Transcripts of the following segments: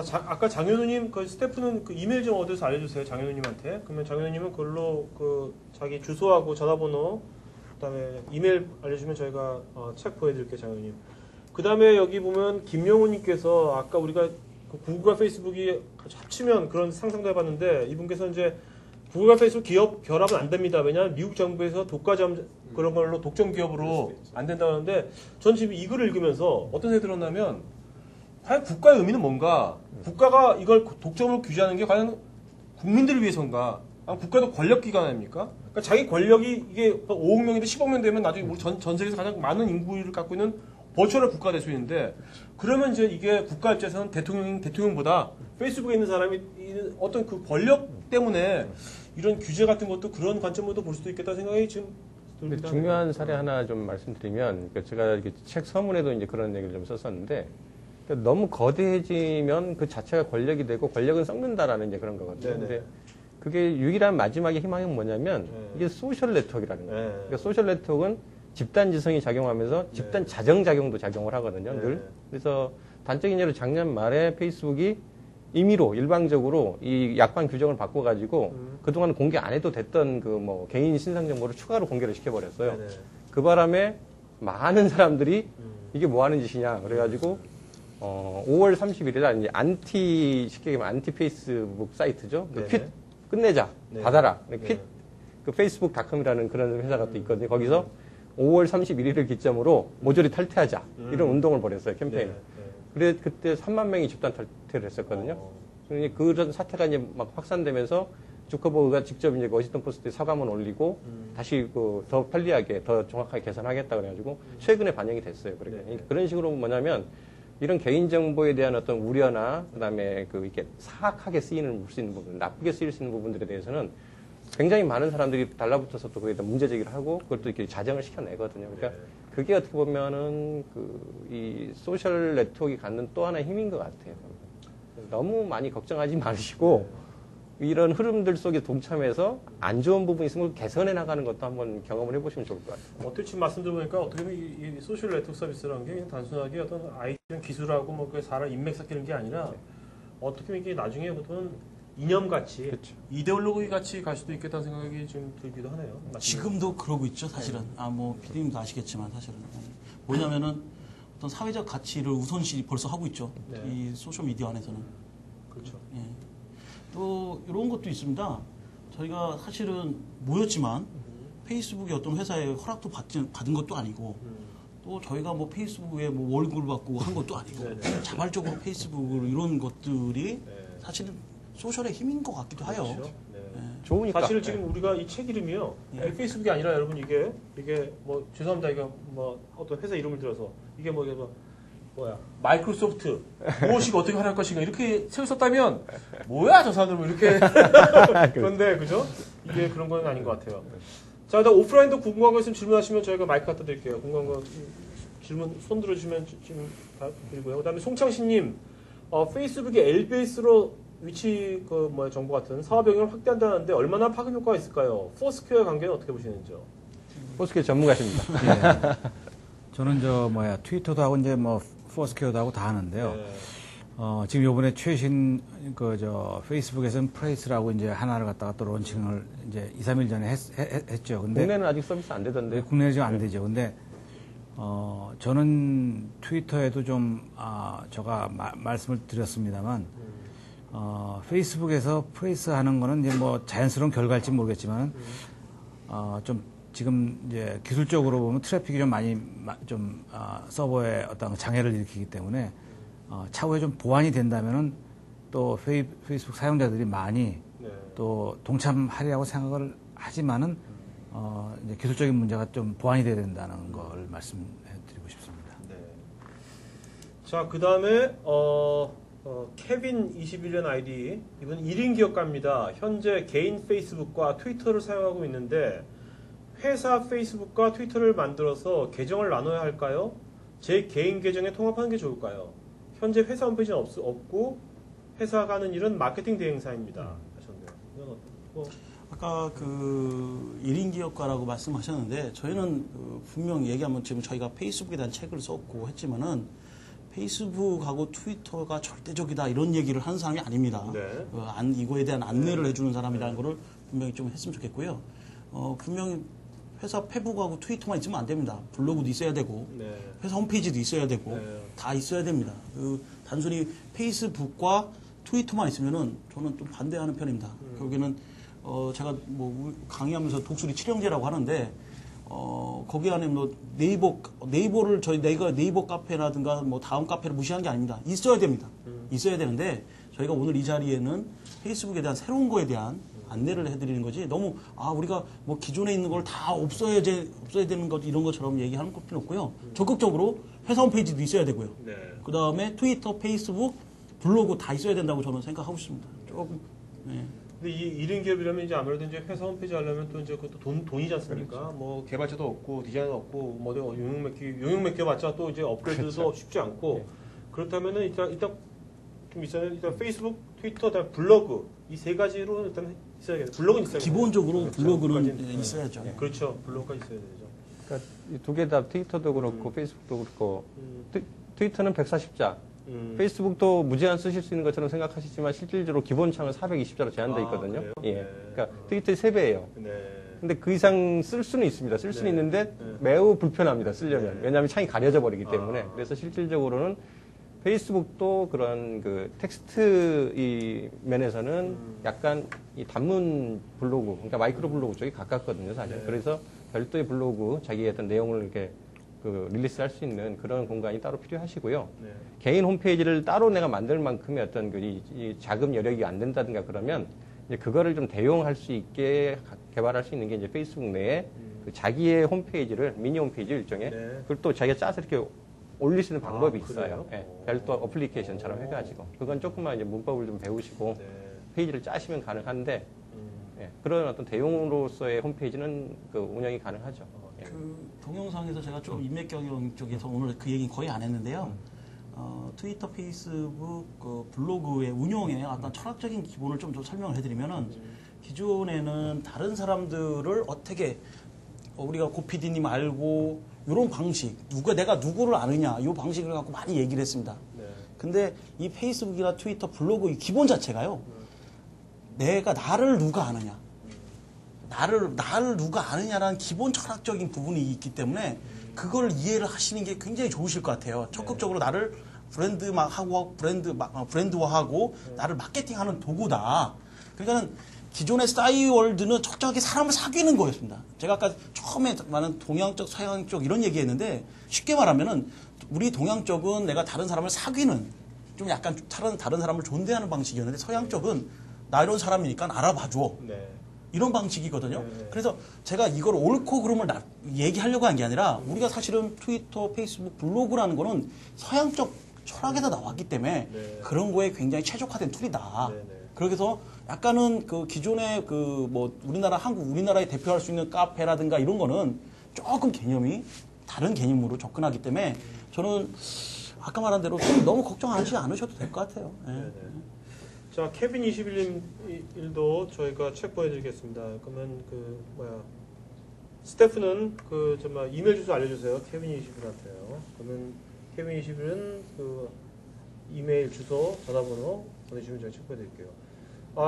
자, 아까 장현우님 그 스태프는 그 이메일 좀 어디서 알려주세요, 장현우님한테. 그러면 장현우님은 그걸로 그 자기 주소하고 전화번호, 그다음에 이메일 알려주면 저희가 책 보여드릴게요, 장현우님. 그다음에 여기 보면 김영우님께서 아까 우리가 그 구글과 페이스북이 합치면 그런 상상도 해봤는데 이분께서 이제 구글과 페이스북 기업 결합은 안 됩니다. 왜냐하면 미국 정부에서 독과점 그런 걸로 독점 기업으로 안 된다고 하는데 전 지금 이 글을 읽으면서 어떤 생각이 들었냐면 과연 국가의 의미는 뭔가? 국가가 이걸 독점을 규제하는 게 과연 국민들을 위해서인가? 국가도 권력기관 아닙니까? 그러니까 자기 권력이 이게 5억 명인데 10억 명 되면 나중에 우리 전 세계에서 가장 많은 인구를 갖고 있는 버추얼 국가가 될 수 있는데 그러면 이제 이게 국가 입장에서는 대통령보다 페이스북에 있는 사람이 어떤 그 권력 때문에 이런 규제 같은 것도 그런 관점으로도 볼 수도 있겠다 생각이 지금 듭니다. 중요한 사례 하나 좀 말씀드리면 제가 책 서문에도 이제 그런 얘기를 좀 썼었는데 너무 거대해지면 그 자체가 권력이 되고 권력은 썩는다라는 이제 그런 거거든요. 네네. 근데 그게 유일한 마지막의 희망이 뭐냐면 이게 소셜 네트워크라는 거예요. 그러니까 소셜 네트워크는 집단 지성이 작용하면서 집단 자정작용도 작용을 하거든요. 늘. 그래서 단적인 예로 작년 말에 페이스북이 임의로 일방적으로 이 약관 규정을 바꿔가지고 그동안 공개 안 해도 됐던 그 뭐 개인 신상 정보를 추가로 공개를 시켜버렸어요. 그 바람에 많은 사람들이 이게 뭐 하는 짓이냐 그래가지고 5월 31일에 이제 쉽게 얘기하면 안티 페이스북 사이트죠. 그 퀴트 끝내자 받아라. 퀴트 그 페이스북닷컴이라는 그런 회사가 또 있거든요. 거기서 5월 31일을 기점으로 모조리 탈퇴하자 이런 운동을 벌였어요. 캠페인. 그래 그때 3만 명이 집단 탈퇴를 했었거든요. 그런 사태가 이제 막 확산되면서 주커버그가 직접 이제 워싱턴 포스트에 사과문 올리고 다시 그 더 편리하게 더 정확하게 개선하겠다 그래가지고 최근에 반영이 됐어요. 그러니까 그런 식으로 뭐냐면 이런 개인정보에 대한 어떤 우려나 그다음에 그 이렇게 사악하게 수 있는 부분, 나쁘게 쓰일 수 있는 부분들에 대해서는 굉장히 많은 사람들이 달라붙어서 또 거기다 문제 제기를 하고 그걸 또 이렇게 자정을 시켜내거든요. 그러니까 그게 어떻게 보면은 이 소셜 네트워크가 갖는 또 하나의 힘인 것 같아요. 너무 많이 걱정하지 마시고 이런 흐름들 속에 동참해서 안 좋은 부분이 있으면 개선해 나가는 것도 한번 경험을 해보시면 좋을 것 같아요. 어떻게 지금 말씀 들어보니까 어떻게 보면 이 소셜 네트워크 서비스라는 게 그냥 단순하게 어떤 아이디어 기술하고 뭐 그 사람 인맥 쌓이는 게 아니라 어떻게 보면 이게 나중에 보통 이념같이 그렇죠. 이데올로기 같이 갈 수도 있겠다는 생각이 좀 들기도 하네요. 지금도 그러고 있죠, 사실은. 뭐 PD님도 아시겠지만 사실은 뭐냐면은 어떤 사회적 가치를 우선시 벌써 하고 있죠. 이 소셜 미디어 안에서는. 그렇죠. 예. 또 이런 것도 있습니다. 저희가 사실은 모였지만 페이스북의 어떤 회사의 허락도 받은 것도 아니고 또 저희가 뭐 페이스북에 뭐 월급을 받고 한 것도 아니고 자발적으로 페이스북으로 이런 것들이 사실은 소셜의 힘인 것 같기도 해요. 그렇죠. 좋으니까. 사실 지금 우리가 이 책 이름이요. 페이스북이 아니라 여러분 이게 뭐 죄송합니다. 이거 뭐 어떤 회사 이름을 들어서 이게 뭐야 마이크로소프트 무엇이 어떻게 하할 것인가 이렇게 책을 썼다면 뭐야 저 사람들 뭐 이렇게 그런데 그죠? 이게 그런 건 아닌 것 같아요. 자, 일단 오프라인도 궁금한 거 있으면 질문하시면 저희가 마이크 갖다 드릴게요. 궁금한 거 질문 손 들어주시면 지금 다 드리고요. 그다음에 송창신님 페이스북이 LBS로 위치 정보 같은 사업 영역을 확대한다는데 얼마나 파급 효과가 있을까요? 포스퀘어 관계는 어떻게 보시는지요? 포스퀘어 전문가십니다. 네. 저는 트위터도 하고 이제 포스퀘어도 하고 다 하는데요. 지금 요번에 최신 페이스북에서는 프레이스라고 이제 하나를 갖다가 또 론칭을 이제 2, 3일 전에 했죠. 근데 국내는 아직 서비스 안 되던데. 국내는 지금 안 되죠. 근데 저는 트위터에도 제가 말씀을 드렸습니다만 페이스북에서 프레이스 하는 거는 이제 자연스러운 결과일지 모르겠지만 좀 지금 이제 기술적으로 보면 트래픽이 좀 많이 서버에 어떤 장애를 일으키기 때문에 차후에 좀 보완이 된다면은 또 페이스북 사용자들이 많이 또 동참하리라고 생각을 하지만은 이제 기술적인 문제가 좀 보완이 돼야 된다는 걸 말씀드리고 싶습니다. 네. 자, 그 다음에 케빈 21년 아이디 이분 1인 기업가입니다. 현재 개인 페이스북과 트위터를 사용하고 있는데 회사 페이스북과 트위터를 만들어서 계정을 나눠야 할까요? 제 개인 계정에 통합하는 게 좋을까요? 현재 회사 홈페이지는 없고 회사가 하는 일은 마케팅 대행사입니다. 하셨네요. 아까 1인 기업가라고 말씀하셨는데 저희는 분명 얘기하면 지금 저희가 페이스북에 대한 책을 썼고 했지만은 페이스북하고 트위터가 절대적이다 이런 얘기를 하는 사람이 아닙니다. 네. 이거에 대한 안내를 해주는 사람이라는 거를 분명히 좀 했으면 좋겠고요. 분명히 회사 페북하고 트위터만 있으면 안 됩니다. 블로그도 있어야 되고 네. 회사 홈페이지도 있어야 되고 네. 다 있어야 됩니다. 단순히 페이스북과 트위터만 있으면은 저는 좀 반대하는 편입니다. 결국에는 제가 뭐 강의하면서 독수리 칠형제라고 하는데 거기 안에 뭐 네이버를 저희 네이버 카페라든가 뭐 다음 카페를 무시하는 게 아닙니다. 있어야 됩니다. 있어야 되는데 저희가 오늘 이 자리에는 페이스북에 대한 새로운 거에 대한 안내를 해드리는 거지 너무 우리가 뭐 기존에 있는 걸 다 없어야 되는 것 이런 것처럼 얘기하는 것 필요 없고요. 적극적으로 회사 홈페이지도 있어야 되고요. 네. 그 다음에 트위터, 페이스북, 블로그 다 있어야 된다고 저는 생각하고 있습니다. 조금. 네. 근데 이 1인 기업이라면 이제 아무래도 이제 회사 홈페이지 하려면 또 이제 그것도 돈이지 않습니까? 그렇죠. 뭐 개발자도 없고 디자이너도 없고 뭐 용역 맡겨봤자 또 이제 업그레이드도 그렇죠. 쉽지 않고 네. 그렇다면은 일단 좀 있어야 일단 페이스북, 트위터, 그다음에 블로그 이 세 가지로 일단 있어야겠네요. 블로그는 있어야 기본적으로 그렇죠. 블로그는 그까지는, 있어야죠. 네. 그렇죠. 블로그가 있어야 되죠. 그러니까 두 개 다 트위터도 그렇고 페이스북도 그렇고 트위터는 140자, 페이스북도 무제한 쓰실 수 있는 것처럼 생각하시지만 실질적으로 기본 창은 420자로 제한되어 있거든요. 그래요? 예. 네. 그러니까 트위터의 3배예요. 네. 근데 그 이상 쓸 수는 있습니다. 쓸 수는 네. 있는데 네. 매우 불편합니다. 쓰려면. 네. 왜냐하면 창이 가려져 버리기 때문에. 아. 그래서 실질적으로는 페이스북도 그런 그 텍스트 이 면에서는 약간 이 단문 블로그, 그러니까 마이크로 블로그 쪽이 가깝거든요, 사실. 네. 그래서 별도의 블로그, 자기의 어떤 내용을 이렇게 그 릴리스 할 수 있는 그런 공간이 따로 필요하시고요. 네. 개인 홈페이지를 따로 내가 만들 만큼의 어떤 이 자금 여력이 안 된다든가 그러면 이제 그거를 좀 대용할 수 있게 개발할 수 있는 게 이제 페이스북 내에 그 자기의 홈페이지를 미니 홈페이지 일종의 네. 그걸 또 자기가 짜서 이렇게 올릴 수 있는 방법이 그래요? 있어요. 예, 별도 어플리케이션처럼 해가지고 그건 조금만 이제 문법을 좀 배우시고 네. 페이지를 짜시면 가능한데 예, 그런 어떤 대용으로서의 홈페이지는 그 운영이 가능하죠. 예. 그 동영상에서 제가 좀 인맥 경영 쪽에서 오늘 그 얘기는 거의 안 했는데요. 트위터, 페이스북, 그 블로그의 운영의 어떤 철학적인 기본을 좀 설명을 해드리면은 기존에는 다른 사람들을 어떻게 우리가 고PD님 알고 이런 방식 내가 누구를 아느냐 이 방식을 갖고 많이 얘기를 했습니다. 네. 근데 이 페이스북이나 트위터, 블로그 이 기본 자체가요. 내가 나를 누가 아느냐. 나를 누가 아느냐라는 기본 철학적인 부분이 있기 때문에 그걸 이해를 하시는 게 굉장히 좋으실 것 같아요. 적극적으로 나를 브랜드화하고 나를 마케팅하는 도구다. 그러니까는 기존의 싸이월드는 적절하게 사람을 사귀는 거였습니다. 제가 아까 처음에 말한 동양 쪽, 서양 쪽 이런 얘기했는데 쉽게 말하면은 우리 동양 쪽은 내가 다른 사람을 사귀는 좀 약간 다른 사람을 존대하는 방식이었는데 서양 쪽은 나 이런 사람이니까 알아봐줘. 네. 이런 방식이거든요. 네. 그래서 제가 이걸 옳고 그름을 얘기하려고 한 게 아니라 우리가 사실은 트위터, 페이스북, 블로그라는 거는 서양적 철학에서 나왔기 때문에 네. 그런 거에 굉장히 최적화된 툴이다. 네, 네. 그래서 약간은 그 기존의 그 뭐 우리나라에 대표할 수 있는 카페라든가 이런 거는 조금 개념이 다른 개념으로 접근하기 때문에 저는 아까 말한 대로 너무 걱정하지 않으셔도 될 것 같아요. 예. 네네. 자, 케빈 21님도 저희가 책 보여드리겠습니다. 그러면 스태프는 정말 이메일 주소 알려주세요. 케빈 21한테요. 그러면 케빈 21은 그 이메일 주소, 전화번호 보내주시면 저희 책 보여드릴게요.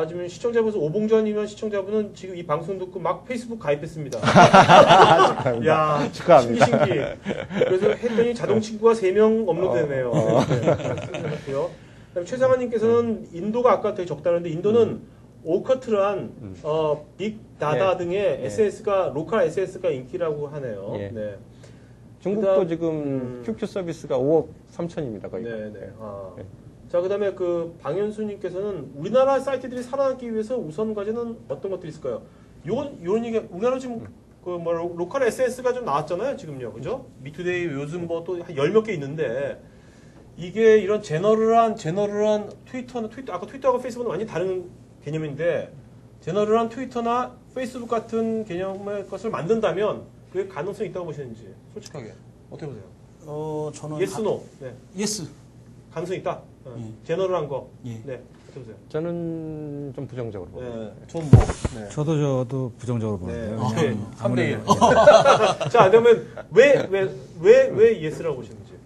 지금 시청자분께서 오봉전이면 시청자분은 지금 이 방송 듣고 막 페이스북 가입했습니다. 야, 축하합니다. 신기. 그래서 했더니 자동 친구가 3명 업로드되네요. 그렇고요. 최상환님께서는 인도가 아까 되게 적다는데 인도는 오커트란 빅다다 등의 SS가 로컬 SS가 인기라고 하네요. 예. 네. 중국도 지금 QQ 서비스가 5억 3천입니다. 거의. 네네. 네. 자, 그다음에 방현수님께서는 우리나라 사이트들이 살아남기 위해서 우선 과제는 어떤 것들이 있을까요? 요런 얘기 우리나라 지금 로컬 SS가 좀 나왔잖아요, 지금요, 그죠? 미투데이 요즘 뭐 또 한 10몇 개 있는데. 이게 이런 제너럴한 트위터 아까 트위터하고 페이스북은 완전히 다른 개념인데 제너럴한 트위터나 페이스북 같은 개념의 것을 만든다면 그게 가능성이 있다고 보시는지 솔직하게 어떻게 보세요? 저는 예스 노. 네. 예스. 가능성이 있다. 예. 제너럴한 거. 예. 네. 어떻게 보세요? 저는 좀 부정적으로 봅니다. 네. 전 뭐. 네. 저도 부정적으로 보는데요. 네. 왜냐면 3대 1. 아무래도 자, 그러면 왜 예스라고 보시는지.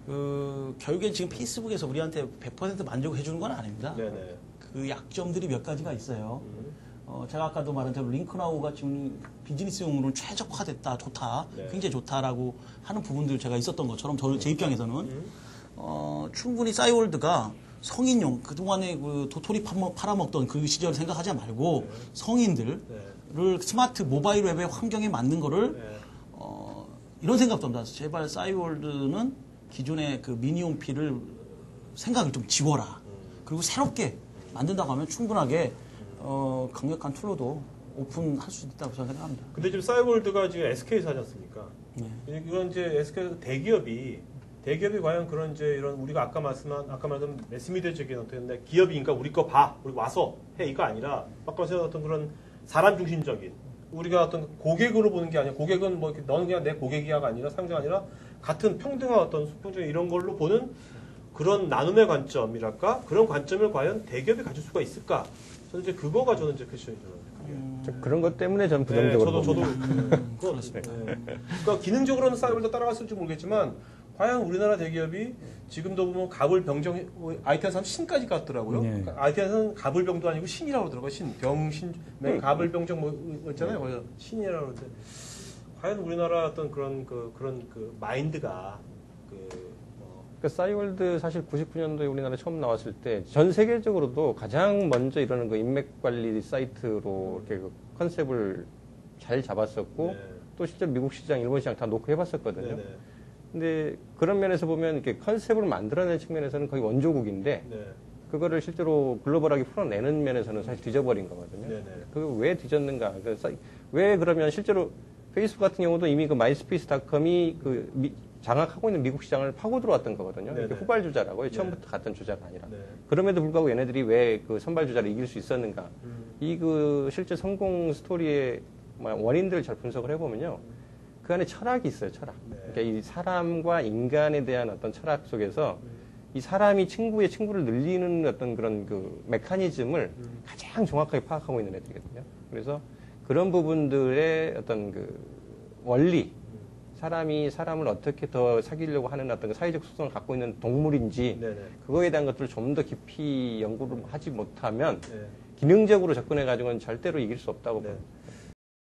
결국엔 지금 페이스북에서 우리한테 100% 만족해 주는 건 아닙니다. 네네. 그 약점들이 몇 가지가 있어요. 제가 아까도 말한 대로 링크나우가 지금 비즈니스용으로 최적화됐다, 좋다, 네. 굉장히 좋다라고 하는 부분들 제가 있었던 것처럼 제 입장에서는 충분히 싸이월드가 성인용, 그동안에 그 도토리 팔아먹던 그 시절을 생각하지 말고 성인들을 스마트 모바일 웹의 환경에 맞는 거를 이런 생각도 합니다. 제발 싸이월드는 기존의 그 미니홈피를 생각을 좀 지워라. 그리고 새롭게 만든다고 하면 충분하게 강력한 툴로도 오픈할 수 있다고 저는 생각합니다. 근데 지금 싸이월드가 지금 SK에서 하지 않습니까? 네. 이건 이제 SK 대기업이 과연 그런 이제 이런 우리가 아까 말한 매스미디어적인 어떤 기업이니까 우리 거 봐, 우리 와서 해 이거 아니라 아까 말씀하신 어떤 그런 사람 중심적인 우리가 어떤 고객으로 보는 게 아니라 고객은 뭐 이렇게 너는 그냥 내 고객이야가 아니라 상대가 아니라 같은 평등한 어떤 수평적 이런 걸로 보는 그런 나눔의 관점이랄까 그런 관점을 과연 대기업이 가질 수가 있을까? 저는 이제 그거가 저는 이제 퀘스천이죠. 그런 것 때문에 저는 부정적으로 저도 봅니다. 그렇습니다. 그러니까 기능적으로는 싸이월드 따라갔을지 모르겠지만 과연 우리나라 대기업이 지금도 보면 갑을병정 IT에서는 신까지 갔더라고요. 네. 그러니까 IT에서는 갑을병도 아니고 신이라고 그러더라고요. 병신 갑을병정 뭐 있잖아요. 거기서 신이라고 그러는데 과연 우리나라 어떤 그런 마인드가 그러니까 싸이월드 사실 99년도에 우리나라 처음 나왔을 때 전 세계적으로도 가장 먼저 이러는 그 인맥 관리 사이트로 이렇게 그 컨셉을 잘 잡았었고 네. 또 실제로 미국 시장, 일본 시장 다 놓고 해봤었거든요. 네네. 근데 그런 면에서 보면 이렇게 컨셉을 만들어낸 측면에서는 거의 원조국인데 네. 그거를 실제로 글로벌하게 풀어내는 면에서는 사실 뒤져버린 거거든요. 네네. 그게 왜 뒤졌는가? 왜 그러면 실제로 페이스북 같은 경우도 이미 그 마이스페이스닷컴이 장악하고 있는 미국 시장을 파고 들어왔던 거거든요. 이렇게 네네. 후발주자라고요. 처음부터 갔던 주자가 아니라. 네. 그럼에도 불구하고 얘네들이 왜 그 선발주자를 이길 수 있었는가? 이 그 실제 성공 스토리의 원인들을 잘 분석을 해보면요. 그 안에 철학이 있어요, 철학. 네. 그러니까 이 사람과 인간에 대한 어떤 철학 속에서 이 사람이 친구의 친구를 늘리는 어떤 그런 그 메커니즘을 가장 정확하게 파악하고 있는 애들이거든요. 그래서 그런 부분들의 어떤 그 원리, 사람이 사람을 어떻게 더 사귀려고 하는 어떤 그 사회적 속성을 갖고 있는 동물인지 네네. 그거에 대한 것들을 좀 더 깊이 연구를 하지 못하면 네. 기능적으로 접근해가지고는 절대로 이길 수 없다고 네. 봅니다.